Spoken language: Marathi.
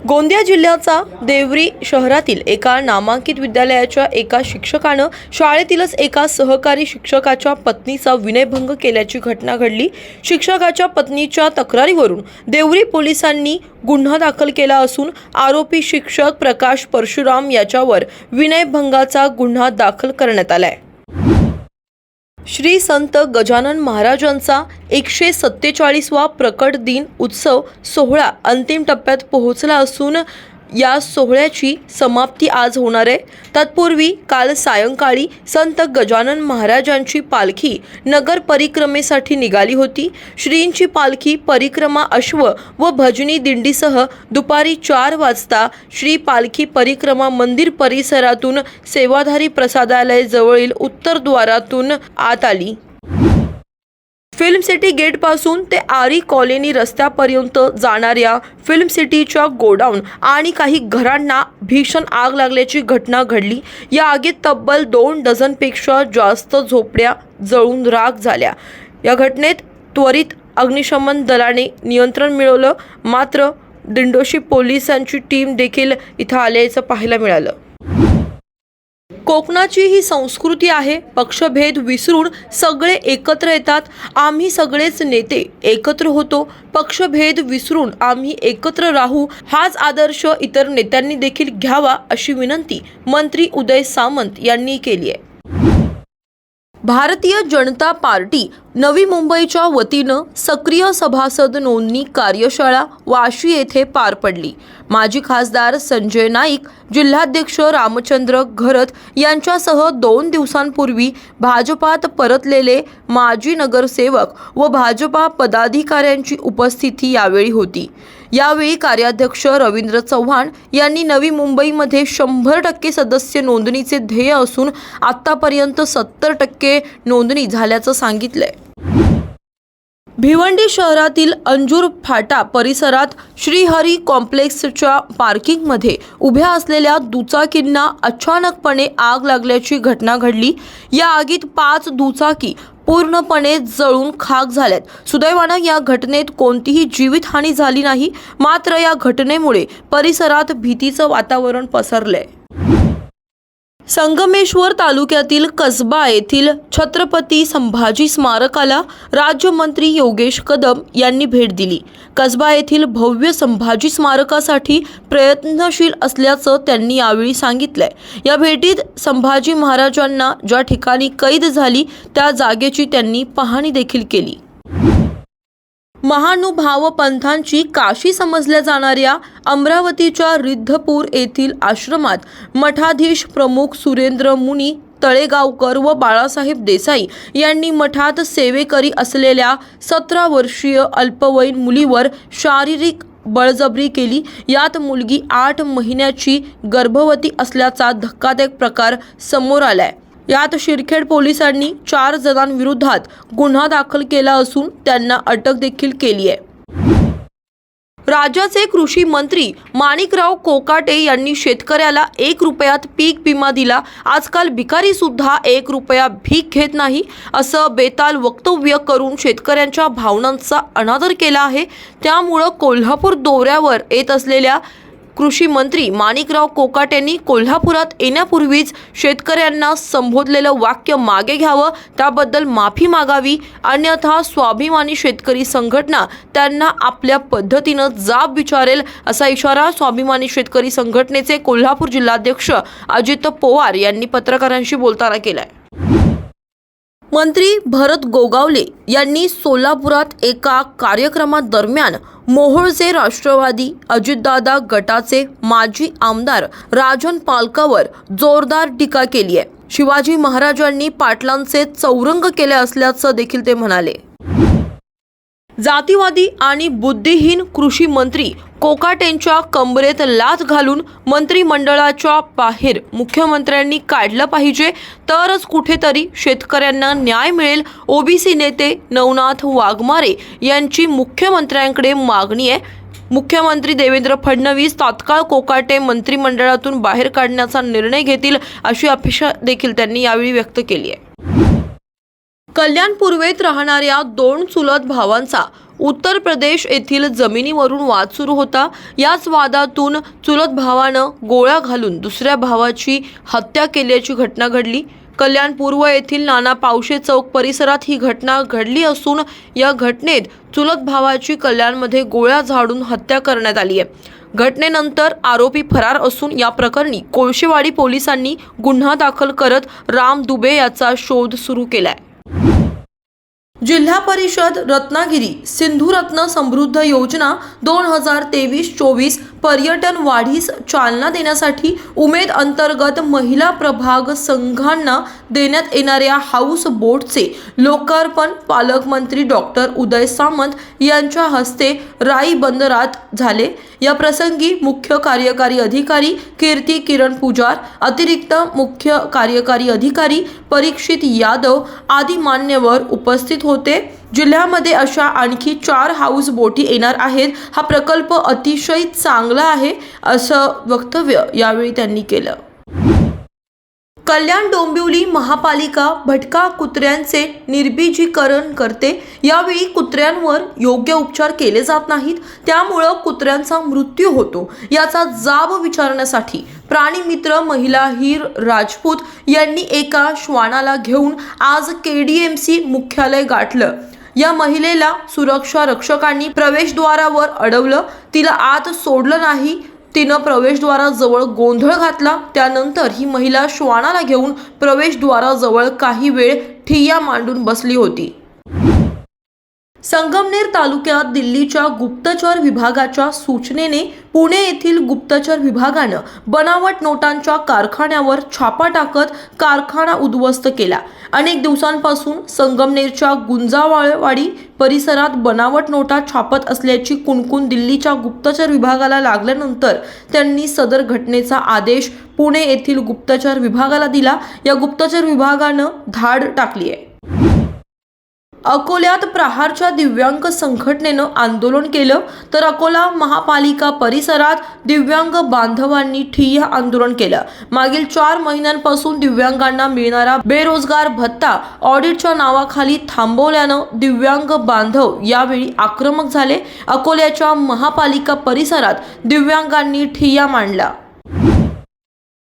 गोंदिया जिल्ह्याचा देवरी शहरातील एका नामांकित विद्यालयाच्या एका शिक्षकानं शाळेतीलच एका सहकारी शिक्षकाच्या पत्नीचा विनयभंग केल्याची घटना घडली। शिक्षकाच्या पत्नीच्या तक्रारीवरून देवरी पोलिसांनी गुन्हा दाखल केला असून आरोपी शिक्षक प्रकाश परशुराम याच्यावर विनयभंगाचा गुन्हा दाखल करण्यात आलाय। श्री संत गजानन महाराजांचा 147वा प्रकट दिन उत्सव सोहळा अंतिम टप्प्यात पोहोचला असून या सोहळ्याची समाप्ती आज होणार आहे। तत्पूर्वी काल सायंकाळी संत गजानन महाराजांची पालखी नगर परिक्रमेसाठी निघाली होती। श्रींची पालखी परिक्रमा अश्व व भजनी दिंडीसह दुपारी 4 वाजता श्री पालखी परिक्रमा मंदिर परिसरातून सेवाधारी प्रसादालय जवळील उत्तरद्वारातून आत आली। फिल्म सिटी गेट पासून ते आरी कॉलनी रस्त्यापर्यंत जाणाऱ्या फिल्म सिटीच्या गोडाऊन आणि काही घरांना भीषण आग लागल्याची घटना घडली। या आगीत तब्बल 2 डझनपेक्षा जास्त झोपड्या जळून राख झाल्या। या घटनेत त्वरित अग्निशमन दलाने नियंत्रण मिळवलं, मात्र दिंडोशी पोलिसांची टीम देखील इथं आल्याचं पाहायला मिळालं। कोकणाची ही संस्कृती आहे, पक्षभेद विसरून सगळे एकत्र येतात। आम्ही सगळेच नेते एकत्र होतो, पक्षभेद विसरून आम्ही एकत्र राहू, हाच आदर्श इतर नेत्यांनी देखील घ्यावा अशी विनंती मंत्री उदय सामंत यांनी केली आहे। भारतीय जनता पार्टी नवी मुंबईच्या वतीनं सक्रिय सभासद नोंदणी कार्यशाळा वाशी येथे पार पडली। माजी खासदार संजय नाईक, जिल्हाध्यक्ष रामचंद्र घरत यांच्यासह 2 दिवसांपूर्वी भाजपात परतलेले माजी नगरसेवक व भाजपा पदाधिकाऱ्यांची उपस्थिती यावेळी होती। यावेळी कार्याध्यक्ष रवींद्र चव्हाण यांनी नवी मुंबईमध्ये 100% सदस्य नोंदणीचे ध्येय असून आतापर्यंत 70% नोंदणी झाल्याचं सांगितलंय। भिवंडी शहरातील अंजूर फाटा परिसरात श्रीहरी कॉम्प्लेक्सच्या पार्किंगमध्ये उभ्या असलेल्या दुचाकींना अचानकपणे आग लागल्याची घटना घडली। या आगीत 5 दुचाकी पूर्णपणे जळून खाक झाल्यात। सुदैवानं या घटनेत कोणतीही जीवितहानी झाली नाही, मात्र या घटनेमुळे परिसरात भीतीचं वातावरण पसरलंय। संगमेश्वर तालुक्यातील कसबा येथील छत्रपती संभाजी स्मारकाला राज्यमंत्री योगेश कदम यांनी भेट दिली। कसबा येथील भव्य संभाजी स्मारकासाठी प्रयत्नशील असल्याचं त्यांनी यावेळी सांगितलंय। या भेटीत संभाजी महाराजांना ज्या ठिकाणी कैद झाली त्या जागेची त्यांनी पाहणी देखील केली। महानुभाव पंथांची काशी समजल्या जाणाऱ्या अमरावतीच्या रिद्धपूर येथील आश्रमात मठाधीश प्रमुख सुरेंद्र मुनी तळेगावकर व बाळासाहेब देसाई यांनी मठात सेवेकरी असलेल्या 17 वर्षीय अल्पवयीन मुलीवर शारीरिक बळजबरी केली। यात मुलगी 8 महिन्याची गर्भवती असल्याचा धक्कादायक प्रकार समोर आलाय। यात शिरखेड पोलिसांनी 4 जणांविरोधात गुन्हा दाखल केला असून त्यांना अटक देखील केली आहे। राज्याचे कृषी मंत्री माणिकराव कोकाटे यांनी शेतकऱ्याला 1 रुपयात पीक विमा दिला। आजकाल भिकारी सुद्धा 1 रुपया भीक घेत नाही असं बेताल वक्तव्य करून शेतकऱ्यांच्या भावनांचा अनादर केला आहे। त्यामुळे कोल्हापूर दौऱ्यावर येत असलेल्या कृषी मंत्री माणिकराव कोकाटेंनी कोल्हापुरात येण्यापूर्वीच शेतकऱ्यांना संबोधलेलं वाक्य मागे घ्यावं, त्याबद्दल माफी मागावी, अन्यथा स्वाभिमानी शेतकरी संघटना त्यांना आपल्या पद्धतीनं जाब विचारेल असा इशारा स्वाभिमानी शेतकरी संघटनेचे कोल्हापूर जिल्हाध्यक्ष अजित पवार यांनी पत्रकारांशी बोलताना केलाय। मंत्री भरत गोगावले यांनी सोलापुरात एका कार्यक्रमादरम्यान मोहोळचे राष्ट्रवादी अजितदादा गटाचे माजी आमदार राजन पालकावर जोरदार टीका केली आहे। शिवाजी महाराजांनी पाटलांचे चौरंग केले असल्याचं देखील ते म्हणाले। जातीवादी आणि बुद्धिहीन कृषी मंत्री कोकाटेंच्या कंबरेत लाथ घालून मंत्रिमंडळाच्या बाहेर मुख्यमंत्र्यांनी काढलं पाहिजे, तरच कुठेतरी शेतकऱ्यांना न्याय मिळेल। ओबीसी नेते नवनाथ वाघमारे यांची मुख्यमंत्र्यांकडे मागणी आहे। मुख्यमंत्री देवेंद्र फडणवीस तात्काळ कोकाटे मंत्रिमंडळातून बाहेर काढण्याचा निर्णय घेतील अशी अपेक्षा देखील त्यांनी यावेळी व्यक्त केली आहे। कल्याण पूर्वेत राहणाऱ्या 2 चुलत भावांचा उत्तर प्रदेश येथील जमिनीवरून वाद सुरू होता। याच वादातून चुलत भावानं गोळ्या घालून दुसऱ्या भावाची हत्या केल्याची घटना घडली। कल्याण पूर्व येथील नाना पावशे चौक परिसरात ही घटना घडली असून या घटनेत चुलत भावाची कल्याणमध्ये गोळ्या झाडून हत्या करण्यात आली आहे। घटनेनंतर आरोपी फरार असून या प्रकरणी कोळशेवाडी पोलिसांनी गुन्हा दाखल करत राम दुबे याचा शोध सुरू केलाय। जिल्हा परिषद रत्नागिरी सिंधुरत्न समृद्ध योजना 2023-24 पर्यटन वाढीस चालना देण्यासाठी उमेद अंतर्गत महिला प्रभाग संघांना देण्यात येणाऱ्या हाऊस बोटचे लोकार्पण पालकमंत्री डॉक्टर उदय सामंत यांच्या हस्ते राई बंदरात झाले। या प्रसंगी मुख्य कार्यकारी अधिकारी कीर्ती किरण पुजार, अतिरिक्त मुख्य कार्यकारी अधिकारी परीक्षित यादव आदी मान्यवर उपस्थित होते। जिल्ह्यामध्ये अशा आणखी 4 हाऊस बोटी येणार आहेत। हा प्रकल्प अतिशय चांगला आहे असं वक्तव्य यावेळी त्यांनी केलं। कल्याण डोंबिवली महापालिका भटका कुत्र्यांचे निर्बीजीकरण करते। यावेळी कुत्र्यांवर योग्य उपचार केले जात नाहीत, त्यामुळे कुत्र्यांचा मृत्यू होतो। याचा जाब विचारण्यासाठी प्राणी मित्र महिला हीर राजपूत यांनी एका श्वानाला घेऊन आज KDMC मुख्यालय गाठलं। या महिलेला सुरक्षा रक्षकांनी प्रवेशद्वारावर अडवलं, तिला आत सोडलं नाही। तिनं प्रवेशद्वाराजवळ गोंधळ घातला। त्यानंतर ही महिला श्वानाला घेऊन प्रवेशद्वाराजवळ काही वेळ ठिय्या मांडून बसली होती। संगमनेर तालुक्यात दिल्लीच्या गुप्तचर विभागाच्या सूचनेने पुणे येथील गुप्तचर विभागानं बनावट नोटांच्या कारखान्यावर छापा टाकत कारखाना उद्ध्वस्त केला। अनेक दिवसांपासून संगमनेरच्या गुंजावाळवाडी परिसरात बनावट नोटा छापत असल्याची कुणकुण दिल्लीच्या गुप्तचर विभागाला लागल्यानंतर त्यांनी सदर घटनेचा आदेश पुणे येथील गुप्तचर विभागाला दिला। या गुप्तचर विभागानं धाड टाकली आहे। अकोल्यात प्रहारच्या दिव्यांग संघटनेनं आंदोलन केलं, तर अकोला महापालिका परिसरात दिव्यांग बांधवांनी ठिय्या आंदोलन केलं। मागील 4 महिन्यांपासून दिव्यांगांना मिळणारा बेरोजगार भत्ता ऑडिटच्या नावाखाली थांबवल्यानं दिव्यांग बांधव यावेळी आक्रमक झाले। अकोल्याच्या महापालिका परिसरात दिव्यांगांनी ठिय्या मांडला।